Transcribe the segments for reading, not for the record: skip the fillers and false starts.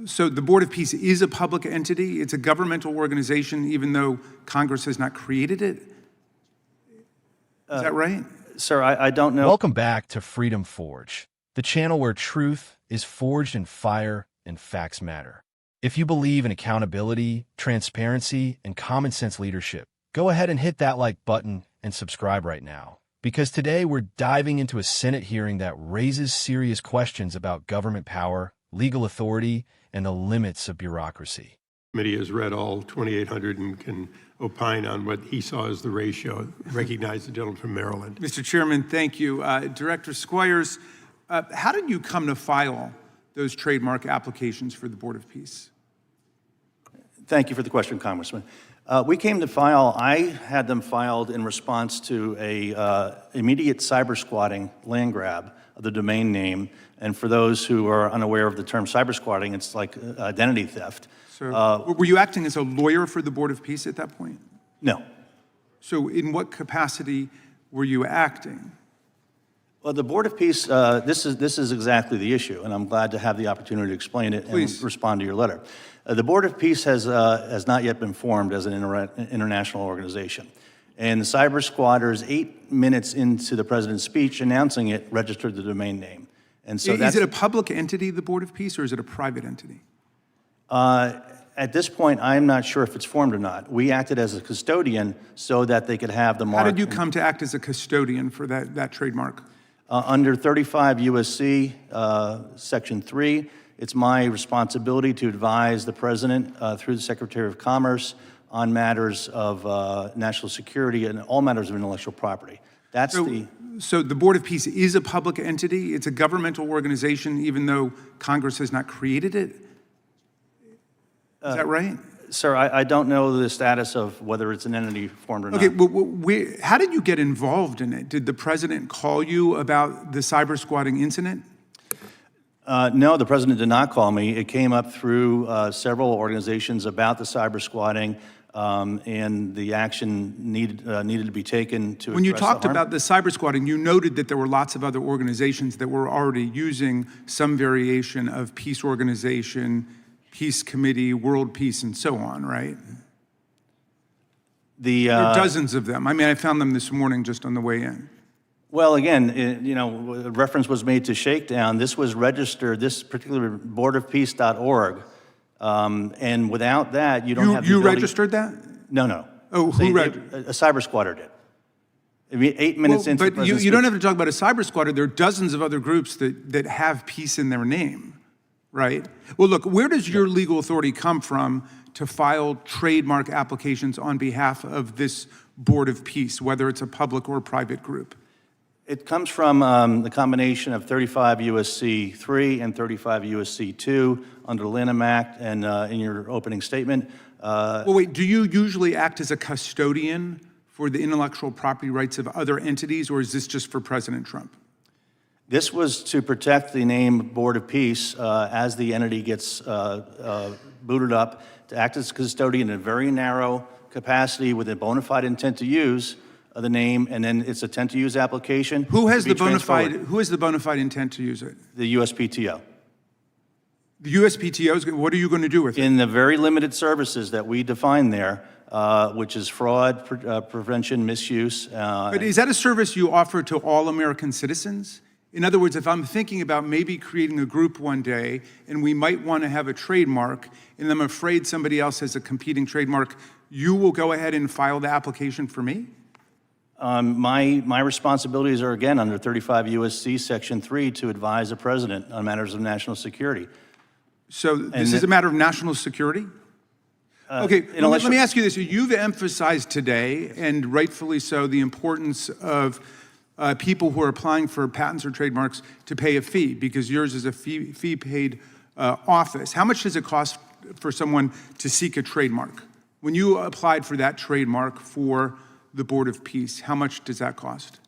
So the Board of Peace is a public entity. It's a governmental organization, even though Congress has not created it. Is that right? Sir, I don't know. Welcome back to Freedom Forge, the channel where truth is forged in fire and facts matter. If you believe in accountability, transparency, and common sense leadership, go ahead and hit that like button and subscribe right now. Because today we're diving into a Senate hearing that raises serious questions about government power, legal authority, and the limits of bureaucracy. The committee has read all 2,800 and can opine on what he saw as the ratio. Recognize the gentleman from Maryland. Mr. Chairman, thank you. Director Squires, how did you come to file those trademark applications for the Board of Peace? Thank you for the question, Congressman. We came to file, I had them filed in response to a immediate cyber squatting land grab of the domain name. And for those who are unaware of the term cyber squatting, it's like identity theft. So were you acting as a lawyer for the Board of Peace at that point? No. So in what capacity were you acting? Well, the Board of Peace, this is exactly the issue, and I'm glad to have the opportunity to explain it Please. and respond to your letter. The Board of Peace has not yet been formed as an international organization. And the cyber squatters, 8 minutes into the president's speech announcing it, registered the domain name. And so is it a public entity, the Board of Peace, or is it a private entity? At this point, I'm not sure if it's formed or not. We acted as a custodian so that they could have the mark. How did you come to act as a custodian for that trademark? Under 35 U.S.C. Section 3, it's my responsibility to advise the President through the Secretary of Commerce on matters of national security and all matters of intellectual property. So the Board of Peace is a public entity. It's a governmental organization, even though Congress has not created it. Is that right? Sir, I don't know the status of whether it's an entity formed or not. Okay, well, how did you get involved in it? Did the president call you about the cyber squatting incident? No, the president did not call me. It came up through several organizations about the cyber squatting, and the action needed to be taken to When you address the talked harm. about the cyber squatting, you noted that there were lots of other organizations that were already using some variation of peace organization, peace committee, world peace, and so on, right? There are dozens of them. I mean, I found them this morning just on the way in. Well, again, reference was made to Shakedown. This was registered, this particular boardofpeace.org, and without that, you don't have the You ability. registered that? No. Oh, who registered? A cyber squatter did. I mean, 8 minutes into the But president's you don't speech. have to talk about a cyber squatter. There are dozens of other groups that have peace in their name, right? Well, look, where does your legal authority come from to file trademark applications on behalf of this Board of Peace, whether it's a public or private group? It comes from the combination of 35 U.S.C. 3 and 35 U.S.C. 2 under the Lanham Act and in your opening statement. Well, wait, do you usually act as a custodian for the intellectual property rights of other entities, or is this just for President Trump? This was to protect the name Board of Peace as the entity gets booted up, to act as a custodian in a very narrow capacity with a bona fide intent to use the name, and then its intent to use application. Who has the bona fide intent to use it? The USPTO. The USPTO, what are you going to do with it? In the very limited services that we define there, which is fraud, prevention, misuse. But is that a service you offer to all American citizens? In other words, if I'm thinking about maybe creating a group one day and we might want to have a trademark and I'm afraid somebody else has a competing trademark, you will go ahead and file the application for me? My responsibilities are, again, under 35 U.S.C. Section 3 to advise the president on matters of national security. So this is a matter of national security? Okay, let me ask you this. You've emphasized today, and rightfully so, the importance of people who are applying for patents or trademarks to pay a fee, because yours is a fee-paid office. How much does it cost for someone to seek a trademark? When you applied for that trademark for the Board of Peace, how much does that cost?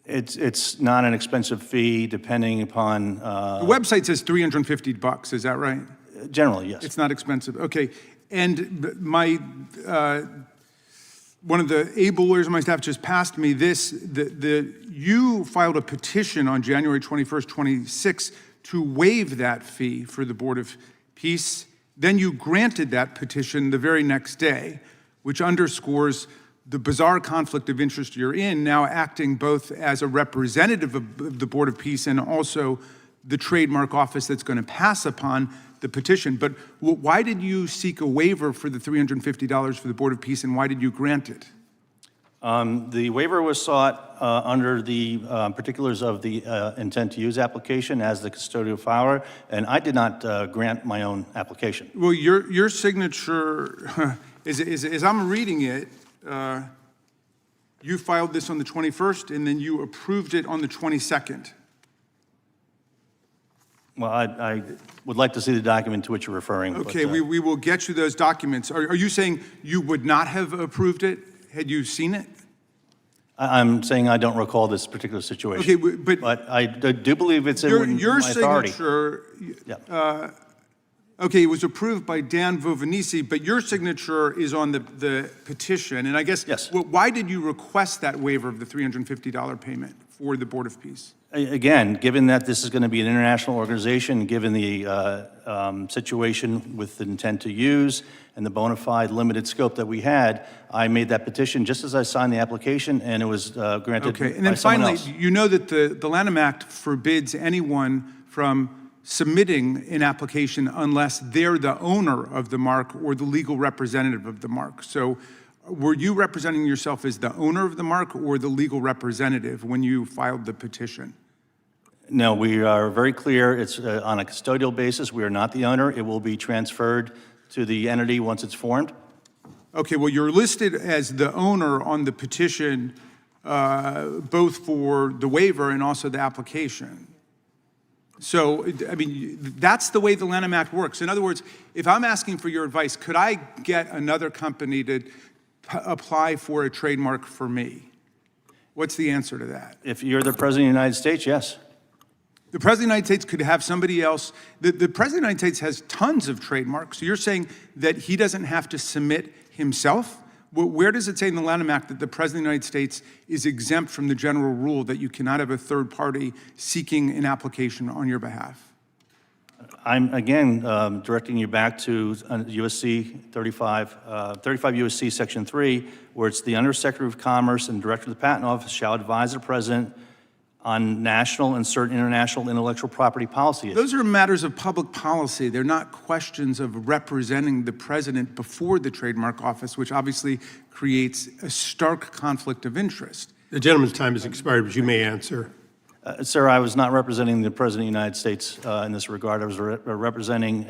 It's not an expensive fee, depending upon... the website says $350, is that right? Generally, yes. It's not expensive, okay. And my, one of the able lawyers on my staff just passed me this, you filed a petition on January 21st, 26 to waive that fee for the Board of Peace. Then you granted that petition the very next day, which underscores the bizarre conflict of interest you're in, now acting both as a representative of the Board of Peace and also the trademark office that's going to pass upon the petition. But why did you seek a waiver for the $350 for the Board of Peace, and why did you grant it? The waiver was sought under the particulars of the intent to use application as the custodial filer, and I did not grant my own application. Well, your signature, as I'm reading it, you filed this on the 21st, and then you approved it on the 22nd. Well, I would like to see the document to which you're referring. Okay, but, we will get you those documents. Are you saying you would not have approved it had you seen it? I'm saying I don't recall this particular situation. Okay, but I do believe it's in your my authority. signature, Yeah. okay, it was approved by Dan Vovanisi, but your signature is on the petition. And I guess, yes. Why did you request that waiver of the $350 payment for the Board of Peace? Again, given that this is going to be an international organization, given the situation with the intent to use and the bona fide limited scope that we had, I made that petition just as I signed the application, and it was granted Okay, and then by someone finally, else. you know that the Lanham Act forbids anyone from submitting an application unless they're the owner of the mark or the legal representative of the mark. So were you representing yourself as the owner of the mark or the legal representative when you filed the petition? No, we are very clear. It's on a custodial basis. We are not the owner. It will be transferred to the entity once it's formed. Okay, well, you're listed as the owner on the petition, both for the waiver and also the application. So, I mean, that's the way the Lanham Act works. In other words, if I'm asking for your advice, could I get another company to apply for a trademark for me? What's the answer to that? If you're the President of the United States, yes. The President of the United States could have somebody else. The President of the United States has tons of trademarks. So you're saying that he doesn't have to submit himself? Where does it say in the Lanham Act that the President of the United States is exempt from the general rule that you cannot have a third party seeking an application on your behalf? I'm, again, directing you back to USC 35 USC Section 3, where it's the Undersecretary of Commerce and Director of the Patent Office shall advise the President on national and certain international intellectual property policy issues. Those are matters of public policy. They're not questions of representing the president before the trademark office, which obviously creates a stark conflict of interest. The gentleman's time has expired, but you may answer. Sir, I was not representing the President of the United States in this regard. I was representing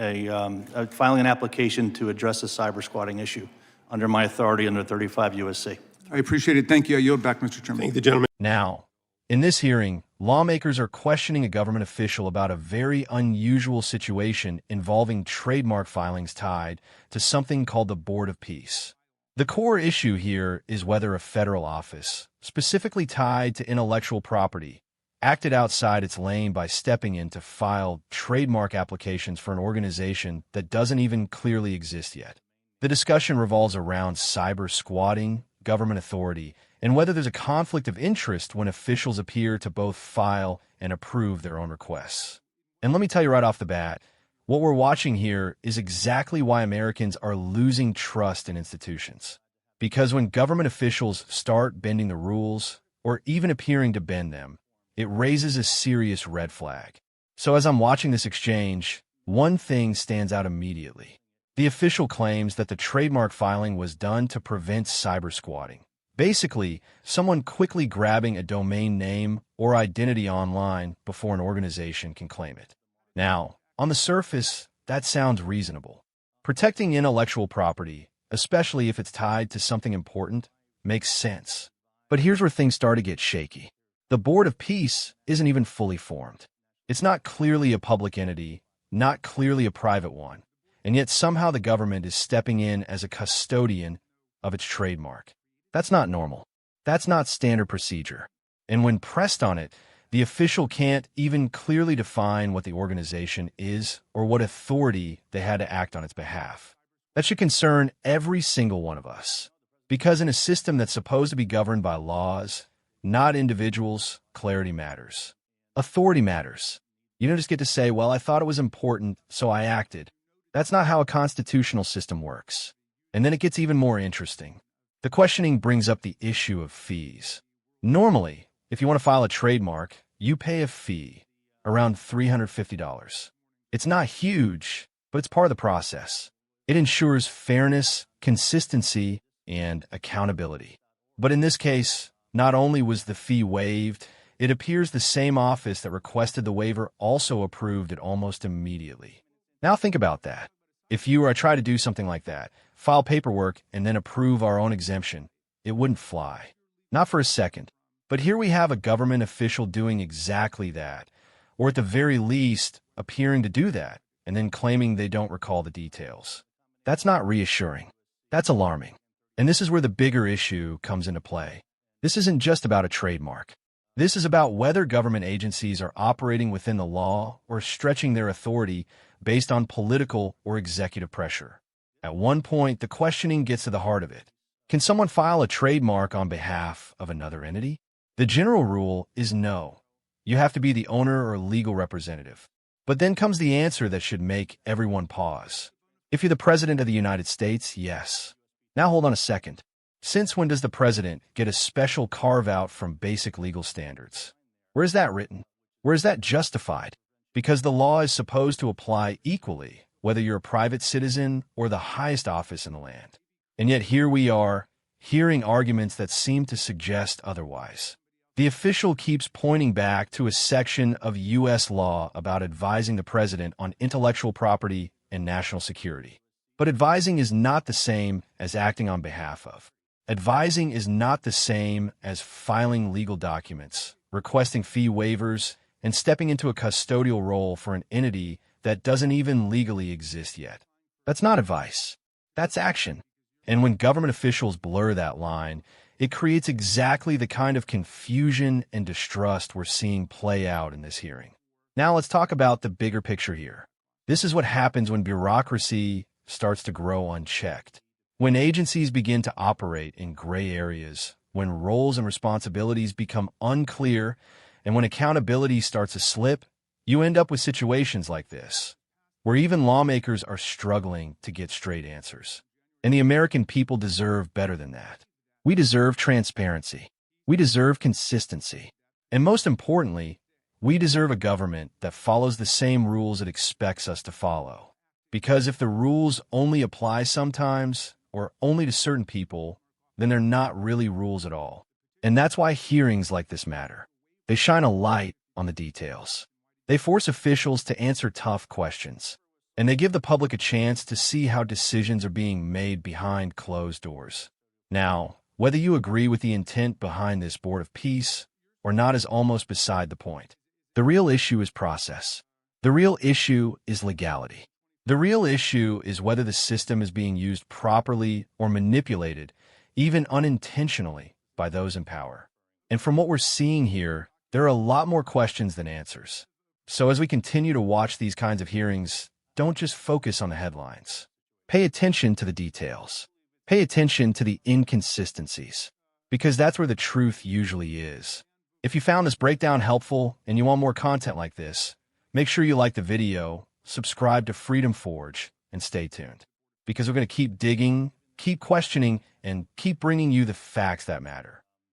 filing an application to address the cyber squatting issue under my authority under 35 USC. I appreciate it. Thank you. I yield back, Mr. Chairman. Thank the gentleman. Now, in this hearing, lawmakers are questioning a government official about a very unusual situation involving trademark filings tied to something called the Board of Peace. The core issue here is whether a federal office, specifically tied to intellectual property, acted outside its lane by stepping in to file trademark applications for an organization that doesn't even clearly exist yet. The discussion revolves around cyber squatting, government authority, and whether there's a conflict of interest when officials appear to both file and approve their own requests. And let me tell you right off the bat, what we're watching here is exactly why Americans are losing trust in institutions. Because when government officials start bending the rules, or even appearing to bend them, it raises a serious red flag. So as I'm watching this exchange, one thing stands out immediately. The official claims that the trademark filing was done to prevent cyber squatting. Basically, someone quickly grabbing a domain name or identity online before an organization can claim it. Now, on the surface, that sounds reasonable. Protecting intellectual property, especially if it's tied to something important, makes sense. But here's where things start to get shaky. The Board of Peace isn't even fully formed. It's not clearly a public entity, not clearly a private one, and yet somehow the government is stepping in as a custodian of its trademark. That's not normal. That's not standard procedure. And when pressed on it, the official can't even clearly define what the organization is or what authority they had to act on its behalf. That should concern every single one of us. Because in a system that's supposed to be governed by laws, not individuals, clarity matters. Authority matters. You don't just get to say, well, I thought it was important, so I acted. That's not how a constitutional system works. And then it gets even more interesting. The questioning brings up the issue of fees. Normally, if you want to file a trademark, you pay a fee, around $350. It's not huge, but it's part of the process. It ensures fairness, consistency, and accountability. But in this case, not only was the fee waived, it appears the same office that requested the waiver also approved it almost immediately. Now think about that. If you or I try to do something like that, file paperwork and then approve our own exemption, it wouldn't fly. Not for a second. But here we have a government official doing exactly that, or at the very least, appearing to do that, and then claiming they don't recall the details. That's not reassuring. That's alarming. And this is where the bigger issue comes into play. This isn't just about a trademark. This is about whether government agencies are operating within the law or stretching their authority based on political or executive pressure. At one point, the questioning gets to the heart of it. Can someone file a trademark on behalf of another entity? The general rule is no. You have to be the owner or legal representative. But then comes the answer that should make everyone pause. If you're the President of the United States, yes. Now hold on a second. Since when does the President get a special carve-out from basic legal standards? Where is that written? Where is that justified? Because the law is supposed to apply equally, whether you're a private citizen or the highest office in the land. And yet here we are, hearing arguments that seem to suggest otherwise. The official keeps pointing back to a section of U.S. law about advising the president on intellectual property and national security. But advising is not the same as acting on behalf of. Advising is not the same as filing legal documents, requesting fee waivers, and stepping into a custodial role for an entity that doesn't even legally exist yet. That's not advice. That's action. And when government officials blur that line, it creates exactly the kind of confusion and distrust we're seeing play out in this hearing. Now let's talk about the bigger picture here. This is what happens when bureaucracy starts to grow unchecked. When agencies begin to operate in gray areas, when roles and responsibilities become unclear, and when accountability starts to slip, you end up with situations like this, where even lawmakers are struggling to get straight answers. And the American people deserve better than that. We deserve transparency. We deserve consistency. And most importantly, we deserve a government that follows the same rules it expects us to follow. Because if the rules only apply sometimes, or only to certain people, then they're not really rules at all. And that's why hearings like this matter. They shine a light on the details. They force officials to answer tough questions. And they give the public a chance to see how decisions are being made behind closed doors. Now, whether you agree with the intent behind this Board of Peace or not is almost beside the point. The real issue is process. The real issue is legality. The real issue is whether the system is being used properly or manipulated, even unintentionally, by those in power. And from what we're seeing here, there are a lot more questions than answers. So as we continue to watch these kinds of hearings, don't just focus on the headlines. Pay attention to the details. Pay attention to the inconsistencies, because that's where the truth usually is. If you found this breakdown helpful and you want more content like this, make sure you like the video, subscribe to Freedom Forge, and stay tuned. Because we're going to keep digging, keep questioning, and keep bringing you the facts that matter.